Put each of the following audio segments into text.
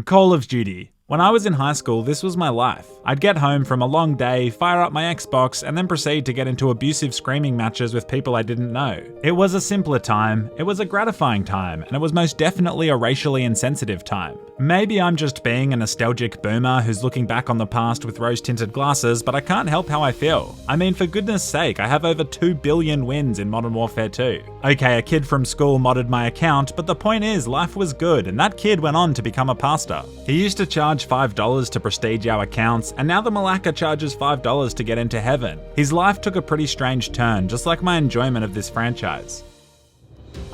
Call of Duty. When I was in high school, this was my life. I'd get home from a long day, fire up my Xbox, and then proceed to get into abusive screaming matches with people I didn't know. It was a simpler time, it was a gratifying time, and it was most definitely a racially insensitive time. Maybe I'm just being a nostalgic boomer who's looking back on the past with rose-tinted glasses, but I can't help how I feel. I mean, for goodness sake, I have over 2 billion wins in Modern Warfare 2. Okay, a kid from school modded my account, but the point is, life was good, and that kid went on to become a pastor. He used to charge $5 to prestige our accounts, and now the Malacca charges $5 to get into heaven. His life took a pretty strange turn, just like my enjoyment of this franchise.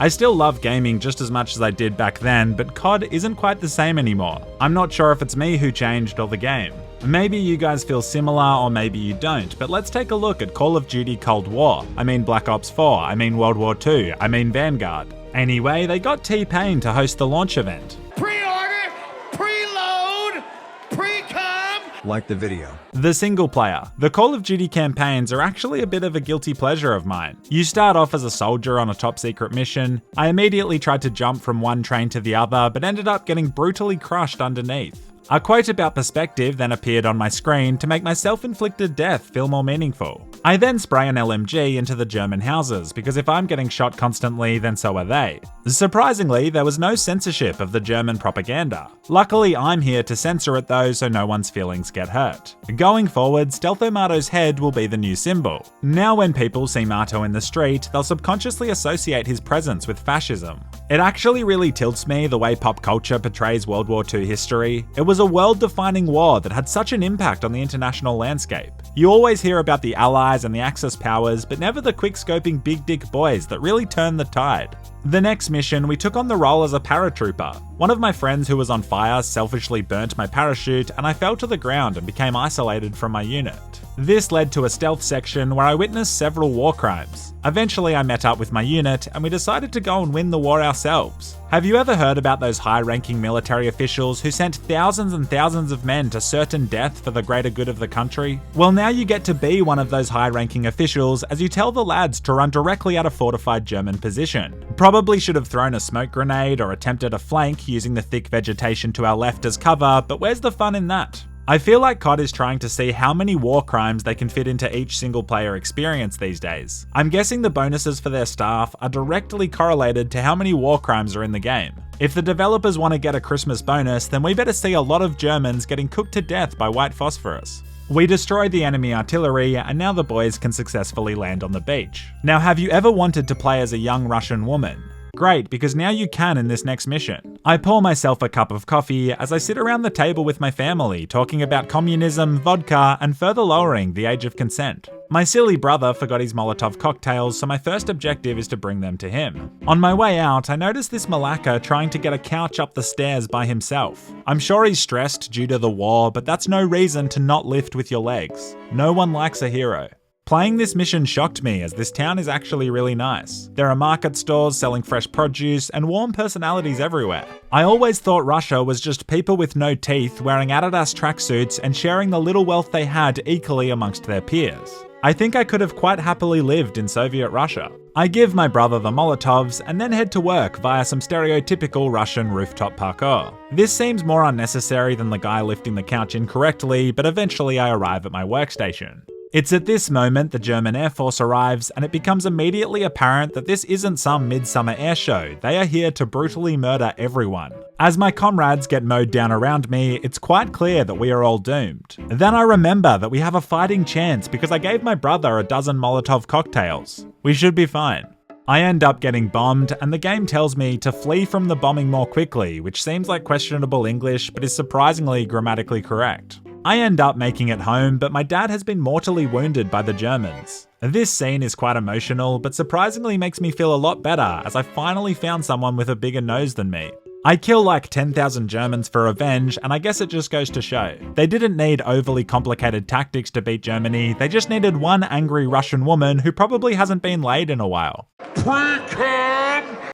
I still love gaming just as much as I did back then, but COD isn't quite the same anymore. I'm not sure if it's me who changed or the game. Maybe you guys feel similar or maybe you don't, but let's take a look at Call of Duty Cold War. I mean Black Ops 4, I mean World War II, I mean Vanguard. Anyway, they got T-Pain to host the launch event. Pre-order, preload, pre-com. Like the video. The single player. The Call of Duty campaigns are actually a bit of a guilty pleasure of mine. You start off as a soldier on a top secret mission. I immediately tried to jump from one train to the other, but ended up getting brutally crushed underneath. A quote about perspective then appeared on my screen to make my self-inflicted death feel more meaningful. I then spray an LMG into the German houses, because if I'm getting shot constantly, then so are they. Surprisingly, there was no censorship of the German propaganda. Luckily, I'm here to censor it though, so no one's feelings get hurt. Going forward, Stealth-O-Mato's head will be the new symbol. Now when people see Mato in the street, they'll subconsciously associate his presence with fascism. It actually really tilts me the way pop culture portrays World War II history. It was a world-defining war that had such an impact on the international landscape. You always hear about the Allies and the Axis powers, but never the quick-scoping big dick boys that really turned the tide. The next mission, we took on the role as a paratrooper. One of my friends who was on fire selfishly burnt my parachute, and I fell to the ground and became isolated from my unit. This led to a stealth section where I witnessed several war crimes. Eventually I met up with my unit and we decided to go and win the war ourselves. Have you ever heard about those high-ranking military officials who sent thousands and thousands of men to certain death for the greater good of the country? Well, now you get to be one of those high-ranking officials as you tell the lads to run directly at a fortified German position. Probably should have thrown a smoke grenade or attempted a flank using the thick vegetation to our left as cover, but where's the fun in that? I feel like COD is trying to see how many war crimes they can fit into each single player experience these days. I'm guessing the bonuses for their staff are directly correlated to how many war crimes are in the game. If the developers want to get a Christmas bonus, then we better see a lot of Germans getting cooked to death by white phosphorus. We destroyed the enemy artillery, and now the boys can successfully land on the beach. Now, have you ever wanted to play as a young Russian woman? Great, because now you can in this next mission. I pour myself a cup of coffee as I sit around the table with my family talking about communism, vodka, and further lowering the age of consent. My silly brother forgot his Molotov cocktails, so my first objective is to bring them to him. On my way out, I noticed this Malacca trying to get a couch up the stairs by himself. I'm sure he's stressed due to the war, but that's no reason to not lift with your legs. No one likes a hero. Playing this mission shocked me as this town is actually really nice. There are market stores selling fresh produce and warm personalities everywhere. I always thought Russia was just people with no teeth wearing Adidas tracksuits and sharing the little wealth they had equally amongst their peers. I think I could have quite happily lived in Soviet Russia. I give my brother the Molotovs and then head to work via some stereotypical Russian rooftop parkour. This seems more unnecessary than the guy lifting the couch incorrectly, but eventually I arrive at my workstation. It's at this moment the German Air Force arrives, and it becomes immediately apparent that this isn't some midsummer air show. They are here to brutally murder everyone. As my comrades get mowed down around me, it's quite clear that we are all doomed. Then I remember that we have a fighting chance because I gave my brother a dozen Molotov cocktails. We should be fine. I end up getting bombed, and the game tells me to flee from the bombing more quickly, which seems like questionable English, but is surprisingly grammatically correct. I end up making it home, but my dad has been mortally wounded by the Germans. This scene is quite emotional, but surprisingly makes me feel a lot better as I finally found someone with a bigger nose than me. I kill like 10,000 Germans for revenge, and I guess it just goes to show. They didn't need overly complicated tactics to beat Germany, they just needed one angry Russian woman who probably hasn't been laid in a while.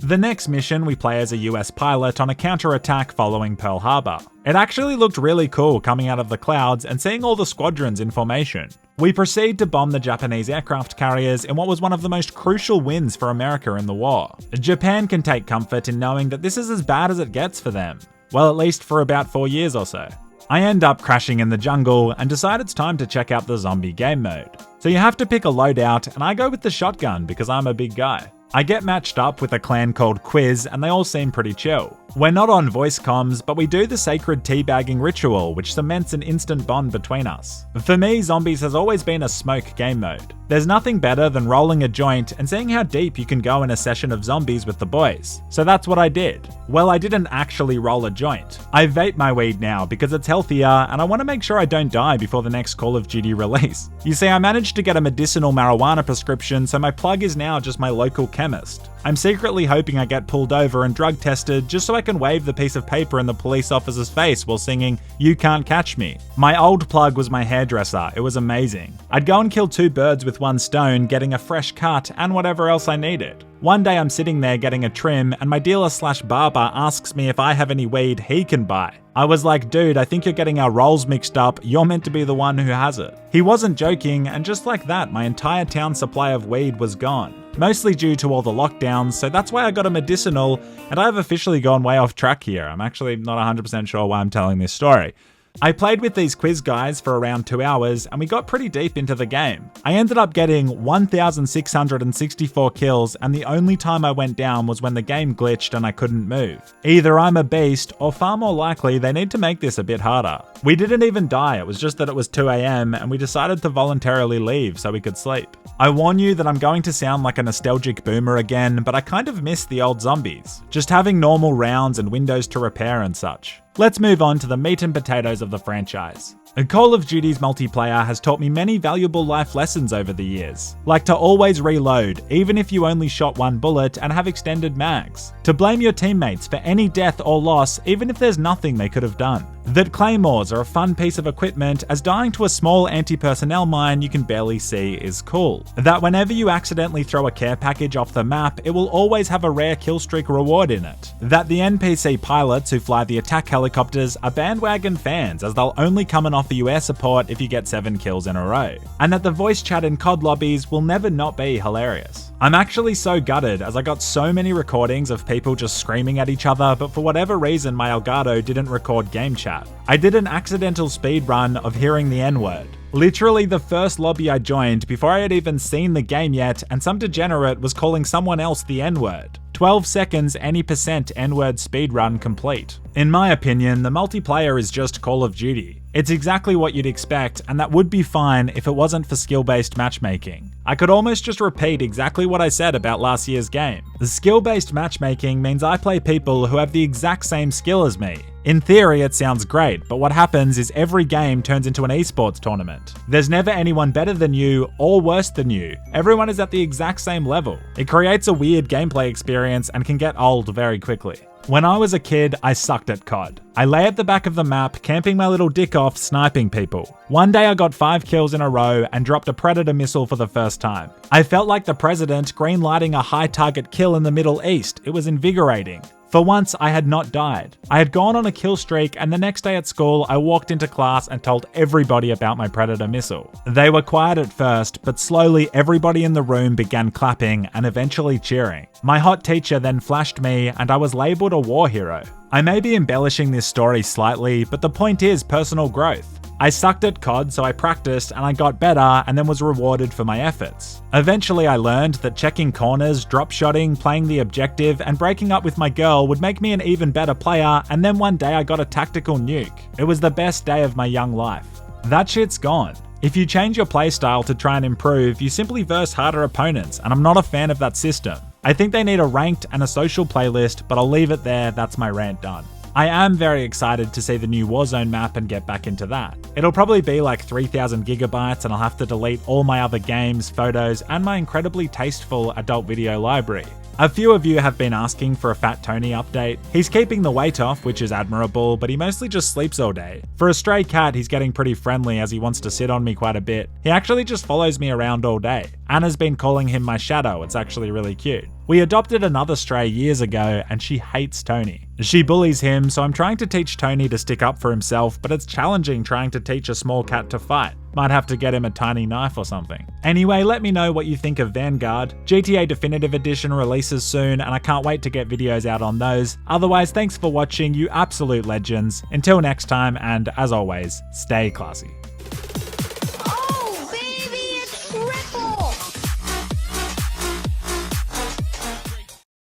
The next mission, we play as a US pilot on a counterattack following Pearl Harbor. It actually looked really cool coming out of the clouds and seeing all the squadrons in formation. We proceed to bomb the Japanese aircraft carriers in what was one of the most crucial wins for America in the war. Japan can take comfort in knowing that this is as bad as it gets for them. Well, at least for about 4 years or so. I end up crashing in the jungle and decide it's time to check out the zombie game mode. So you have to pick a loadout, and I go with the shotgun because I'm a big guy. I get matched up with a clan called Quiz, and they all seem pretty chill. We're not on voice comms, but we do the sacred teabagging ritual, which cements an instant bond between us. For me, Zombies has always been a smoke game mode. There's nothing better than rolling a joint and seeing how deep you can go in a session of Zombies with the boys. So that's what I did. Well, I didn't actually roll a joint. I vape my weed now because it's healthier, and I want to make sure I don't die before the next Call of Duty release. You see, I managed to get a medicinal marijuana prescription, so my plug is now just my local chemist. I'm secretly hoping I get pulled over and drug tested just so I can wave the piece of paper in the police officer's face while singing, "You Can't Catch Me." My old plug was my hairdresser. It was amazing. I'd go and kill 2 birds with 1 stone, getting a fresh cut and whatever else I needed. One day I'm sitting there getting a trim and my dealer/barber asks me if I have any weed he can buy. I was like, dude, I think you're getting our roles mixed up. You're meant to be the one who has it. He wasn't joking, and just like that, my entire town supply of weed was gone. Mostly due to all the lockdowns, so that's why I got a medicinal, and I've officially gone way off track here. I'm actually not 100% sure why I'm telling this story. I played with these quiz guys for around 2 hours and we got pretty deep into the game. I ended up getting 1,664 kills, and the only time I went down was when the game glitched and I couldn't move. Either I'm a beast, or far more likely they need to make this a bit harder. We didn't even die, it was just that it was 2 AM and we decided to voluntarily leave so we could sleep. I warn you that I'm going to sound like a nostalgic boomer again, but I kind of miss the old Zombies. Just having normal rounds and windows to repair and such. Let's move on to the meat and potatoes of the franchise. Call of Duty's multiplayer has taught me many valuable life lessons over the years, like to always reload, even if you only shot 1 bullet, and have extended mags. To blame your teammates for any death or loss, even if there's nothing they could have done. That claymores are a fun piece of equipment, as dying to a small anti-personnel mine you can barely see is cool. That whenever you accidentally throw a care package off the map, it will always have a rare killstreak reward in it. That the NPC pilots who fly the attack helicopters are bandwagon fans, as they'll only come and offer you air support if you get 7 kills in a row. And that the voice chat in COD lobbies will never not be hilarious. I'm actually so gutted, as I got so many recordings of people just screaming at each other, but for whatever reason my Elgato didn't record game chat. I did an accidental speed run of hearing the N-word. Literally the first lobby I joined before I had even seen the game yet, and some degenerate was calling someone else the N-word. 12 seconds, any percent N-word speedrun complete. In my opinion, the multiplayer is just Call of Duty. It's exactly what you'd expect, and that would be fine if it wasn't for skill-based matchmaking. I could almost just repeat exactly what I said about last year's game. The skill-based matchmaking means I play people who have the exact same skill as me. In theory, it sounds great, but what happens is every game turns into an esports tournament. There's never anyone better than you or worse than you. Everyone is at the exact same level. It creates a weird gameplay experience and can get old very quickly. When I was a kid, I sucked at COD. I lay at the back of the map, camping my little dick off, sniping people. One day I got 5 kills in a row and dropped a Predator missile for the first time. I felt like the president green-lighting a high target kill in the Middle East. It was invigorating. For once, I had not died. I had gone on a kill streak, and the next day at school, I walked into class and told everybody about my Predator missile. They were quiet at first, but slowly everybody in the room began clapping and eventually cheering. My hot teacher then flashed me, and I was labeled a war hero. I may be embellishing this story slightly, but the point is personal growth. I sucked at COD, so I practiced and I got better and then was rewarded for my efforts. Eventually I learned that checking corners, drop shotting, playing the objective, and breaking up with my girl would make me an even better player, and then one day I got a tactical nuke. It was the best day of my young life. That shit's gone. If you change your playstyle to try and improve, you simply verse harder opponents, and I'm not a fan of that system. I think they need a ranked and a social playlist, but I'll leave it there, that's my rant done. I am very excited to see the new Warzone map and get back into that. It'll probably be like 3,000 gigabytes and I'll have to delete all my other games, photos, and my incredibly tasteful adult video library. A few of you have been asking for a Fat Tony update. He's keeping the weight off, which is admirable, but he mostly just sleeps all day. For a stray cat, he's getting pretty friendly as he wants to sit on me quite a bit. He actually just follows me around all day. Anna's been calling him my shadow, it's actually really cute. We adopted another stray years ago and she hates Tony. She bullies him, so I'm trying to teach Tony to stick up for himself, but it's challenging trying to teach a small cat to fight. Might have to get him a tiny knife or something. Anyway, let me know what you think of Vanguard. GTA Definitive Edition releases soon, and I can't wait to get videos out on those. Otherwise, thanks for watching, you absolute legends. Until next time, and as always, stay classy.